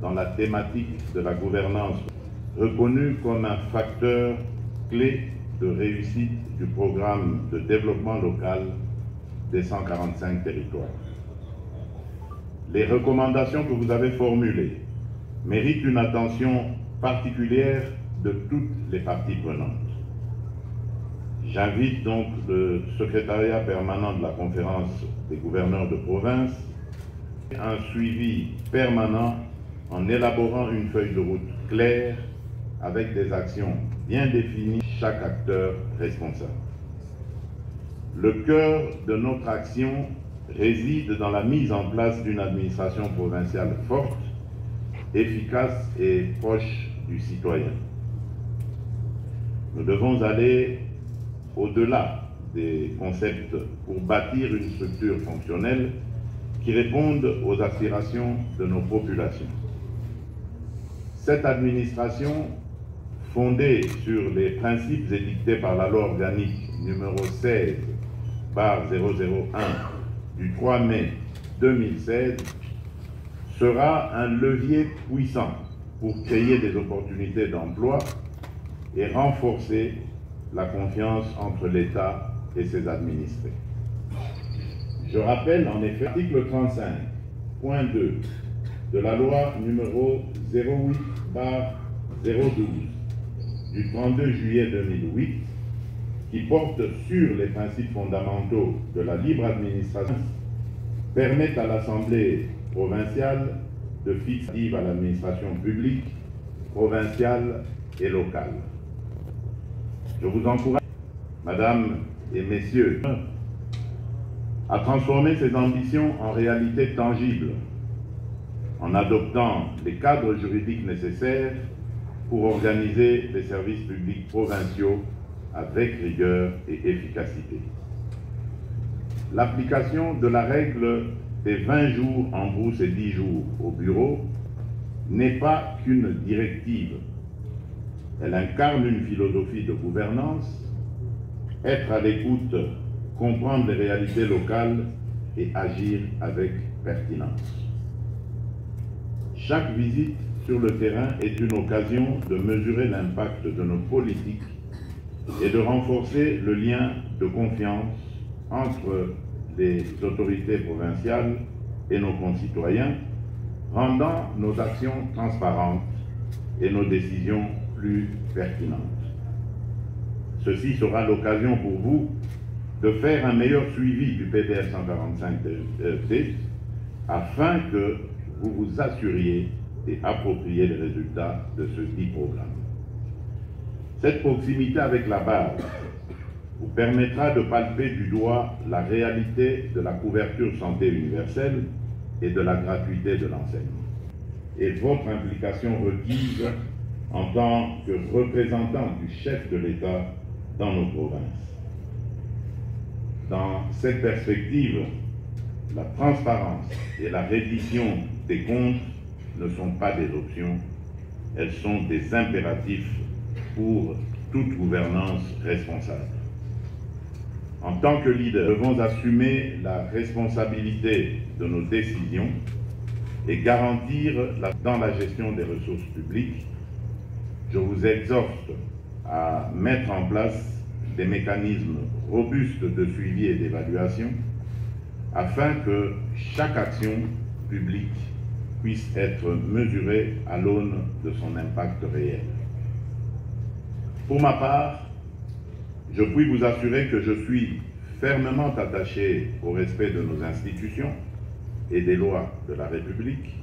dans la thématique de la gouvernance, reconnu comme un facteur clé de réussite du programme de développement local des 145 territoires. Les recommandations que vous avez formulées méritent une attention particulière de toutes les parties prenantes. J'invite donc le secrétariat permanent de la conférence des gouverneurs de province à un suivi permanent en élaborant une feuille de route claire avec des actions bien définies, chaque acteur responsable. Le cœur de notre action réside dans la mise en place d'une administration provinciale forte, efficace et proche du citoyen. Nous devons aller au-delà des concepts pour bâtir une structure fonctionnelle qui réponde aux aspirations de nos populations. Cette administration, fondée sur les principes édictés par la loi organique numéro 16/001 du 3 mai 2016, sera un levier puissant pour créer des opportunités d'emploi et renforcer la confiance entre l'État et ses administrés. Je rappelle en effet l'article 35.2 de la loi numéro 08/012 du 32 juillet 2008 qui porte sur les principes fondamentaux de la libre administration permet à l'Assemblée provinciale de fixer à l'administration publique, provinciale et locale. Je vous encourage, Madame et Messieurs, à transformer ces ambitions en réalité tangible, en adoptant les cadres juridiques nécessaires pour organiser les services publics provinciaux avec rigueur et efficacité. L'application de la règle des 20 jours en brousse et 10 jours au bureau n'est pas qu'une directive. Elle incarne une philosophie de gouvernance, être à l'écoute, comprendre les réalités locales et agir avec pertinence. Chaque visite sur le terrain est une occasion de mesurer l'impact de nos politiques et de renforcer le lien de confiance entre les autorités provinciales et nos concitoyens, rendant nos actions transparentes et nos décisions plus pertinentes. Ceci sera l'occasion pour vous de faire un meilleur suivi du PDR 145T afin que vous vous assuriez et appropriez les résultats de ce dit programme. Cette proximité avec la base vous permettra de palper du doigt la réalité de la couverture santé universelle et de la gratuité de l'enseignement. Et votre implication requise en tant que représentant du chef de l'État dans nos provinces. Dans cette perspective, la transparence et la reddition des comptes ne sont pas des options, elles sont des impératifs pour toute gouvernance responsable. En tant que leader, nous devons assumer la responsabilité de nos décisions et garantir dans la gestion des ressources publiques. Je vous exhorte à mettre en place des mécanismes robustes de suivi et d'évaluation afin que chaque action publique puisse être mesurée à l'aune de son impact réel. Pour ma part, je puis vous assurer que je suis fermement attaché au respect de nos institutions et des lois de la République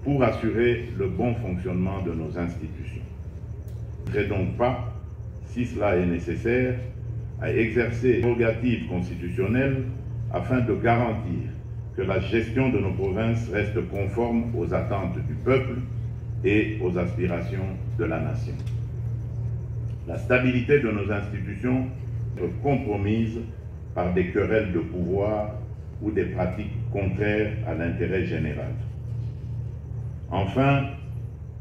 pour assurer le bon fonctionnement de nos institutions. Je ne serai donc pas, si cela est nécessaire, à exercer des prérogatives constitutionnelles afin de garantir que la gestion de nos provinces reste conforme aux attentes du peuple et aux aspirations de la nation. La stabilité de nos institutions est compromise par des querelles de pouvoir ou des pratiques contraires à l'intérêt général. Enfin,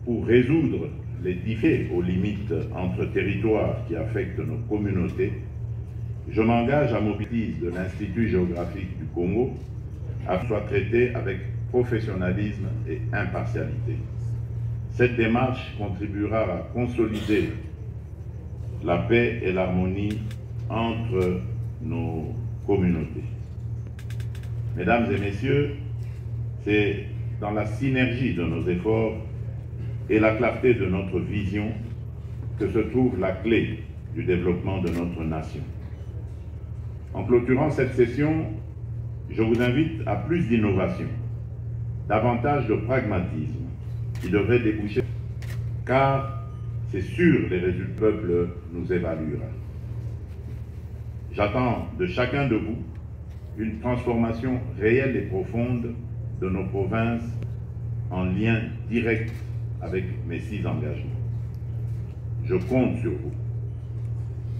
pour résoudre les différends aux limites entre territoires qui affectent nos communautés, je m'engage à mobiliser de l'Institut géographique du Congo à soit traité avec professionnalisme et impartialité. Cette démarche contribuera à consolider la paix et l'harmonie entre nos communautés. Mesdames et messieurs, c'est dans la synergie de nos efforts et la clarté de notre vision que se trouve la clé du développement de notre nation. En clôturant cette session, je vous invite à plus d'innovation, davantage de pragmatisme qui devrait déboucher, car c'est sûr les résultats du peuple nous évaluera. J'attends de chacun de vous une transformation réelle et profonde de nos provinces en lien direct avec mes 6 engagements. Je compte sur vous.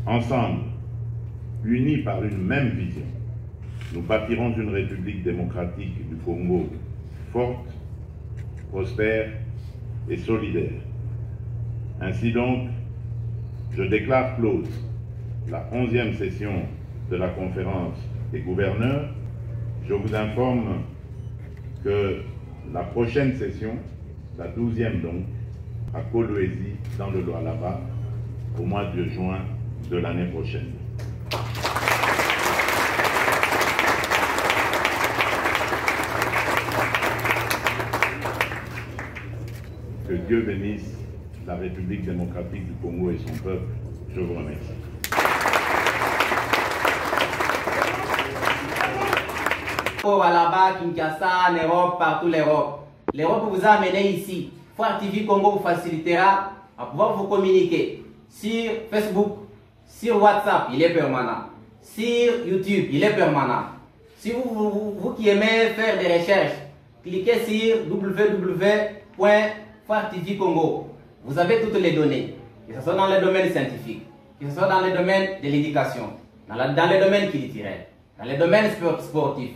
Ensemble, unis par une même vision, nous bâtirons une République démocratique du Congo forte, prospère et solidaire. Ainsi donc, je déclare close la 11e session de la conférence des gouverneurs. Je vous informe que la prochaine session, la 12e donc, à Kolwezi, dans le Lualaba, au mois de juin de l'année prochaine. Que Dieu bénisse la République démocratique du Congo et son peuple. Je vous remercie. Là-bas, Kinshasa, en Europe, partout l'Europe. L'Europe vous a amené ici. Phare TV Congo vous facilitera à pouvoir vous communiquer sur Facebook, sur WhatsApp, il est permanent. Sur YouTube, il est permanent. Si vous qui aimez faire des recherches, cliquez sur www.phare TV Congo. Vous avez toutes les données, que ce soit dans le domaine scientifique, que ce soit dans le domaine de l'éducation, dans le domaine culturel, dans le domaine sportif.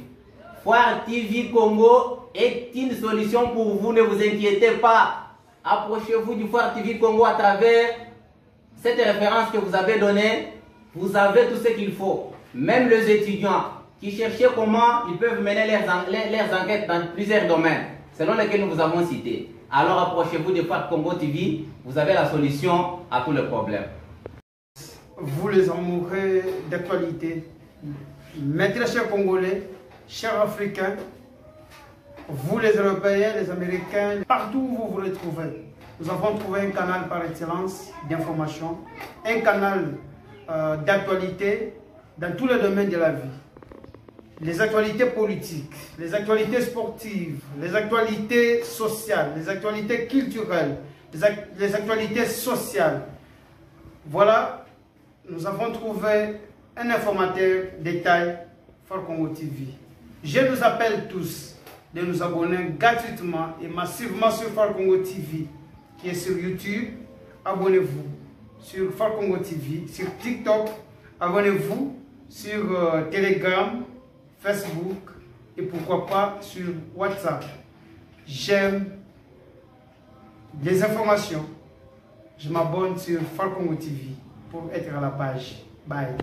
Phare TV Congo est une solution pour vous, ne vous inquiétez pas. Approchez-vous du Phare TV Congo à travers cette référence que vous avez donnée. Vous avez tout ce qu'il faut. Même les étudiants qui cherchaient comment ils peuvent mener leurs enquêtes dans plusieurs domaines, selon lesquels nous vous avons cités. Alors approchez-vous du Phare Congo TV, vous avez la solution à tous les problèmes. Vous les amoureux d'actualité, mes très chers Congolais, chers Africains, vous les Européens, les Américains, partout où vous vous retrouvez, nous avons trouvé un canal par excellence d'information, un canal d'actualité dans tous les domaines de la vie. Les actualités politiques, les actualités sportives, les actualités sociales, les actualités culturelles, les actualités sociales. Voilà, nous avons trouvé un informateur détail, Phare Congo TV. Je nous appelle tous de nous abonner gratuitement et massivement sur Phare Congo TV, qui est sur YouTube. Abonnez-vous sur Phare Congo TV, sur TikTok. Abonnez-vous sur Telegram, Facebook et pourquoi pas sur WhatsApp. J'aime des informations. Je m'abonne sur Phare Congo TV pour être à la page. Bye.